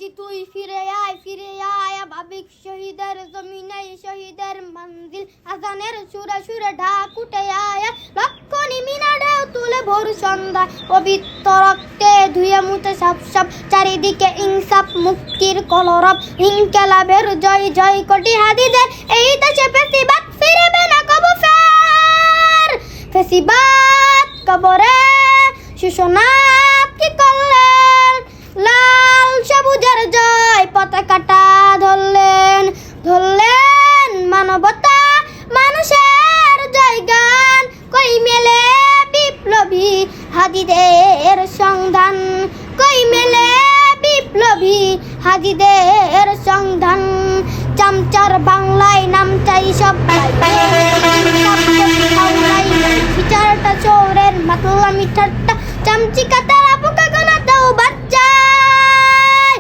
হাজি তুই ফিরে আয় ভাবিক শহীদের জমিনে শহীদের মঞ্জিল আজানের সুরে সুরে ঢাক উঠে আয় লক্ষ নিমিনা ঢেউ তুলে ভোর সন্ধ্যা পবিত্র রক্তে ধুয়ে মুছে সাপ সাপ চারিদিকে ইনসাফ মুক্তির কলরব ইনকিলাবের জয় জয় কোটি হাদিদের এই দেশে ফেসিবাদ ফিরবে না কবু ফের ফেসিবাদ কবরে সুশনাথ কি করলেন লাল সবুজের জয় পতাকাটা ধরলেন মানবতা মানুষের জয় গান কই মেলে বিপ্লবী হাজিদের সংধান কই মেলে বিপ্লবী হাজিদের সংধান চামচার বাংলায় নাম চাই সব বিচারটা চোরের মাতলা মিঠারটা চামচিকা তারা পোকা গোনা দাও বাচ্চায়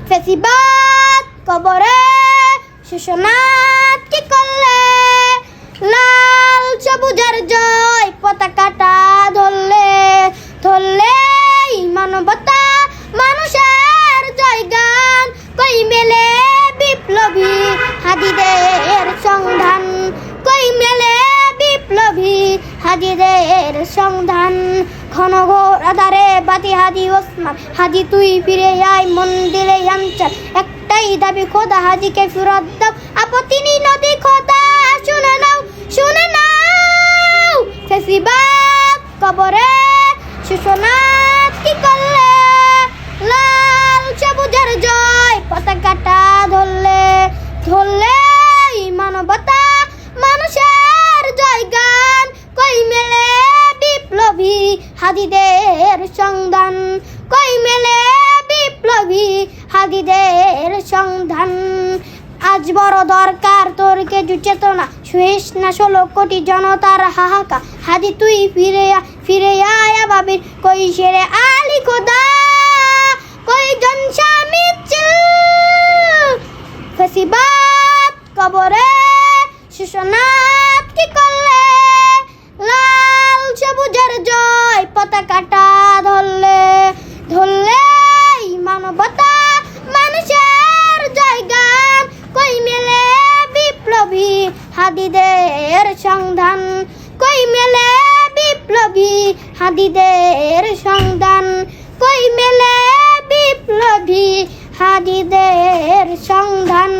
ফেসিবাদ কবরে সুশনাথ কি করলে লাল সবুজের জয় পতাকাটা ধরলে মানবতা মানুষের জয় গান কই মেলে বিপ্লবী হাজিদের সংধান কই মেলে বিপ্লবী হাজিদের সংধান ঘনঘোর আধারে বাতি হাজি ওসমান হাজি তুই ফিরে আয় মন্দিরে আমচার একটাই দাবি খোদা হাজিকে ফেরত দাও আপত্তি নেই নদী খোদা শুনে নাও ফেসিবাদ কবরে সুশনাথ কি করলে লাল সবুজের জয় পতাকাটা ধরলে মানবতা মানুষের জয় গান কই মেলে বিপ্লবী হাজিদের সংধান কই মেলে বিপ্লবী হাজিদের সংধান আজ বড় দরকার তোর কিছু চেতনা শুইস না 16 কোটি জনতার হাহাকা হাজি তুই ফিরে আয় বাবির কই শেরে আলী খোদা কই জন স্বামী ফেসিবাদ কবরে সুশনাথ কি করলে লাল সবুজের জয় পতাকাটা ধরলে মানবতা মানুষের জয় গান কই মেলে বিপ্লবী হাদিদের সংধান কই মেলে বিপ্লবী হাদিদের সংধান কই মেলে বিপ্লবী হাদিদের সংধান।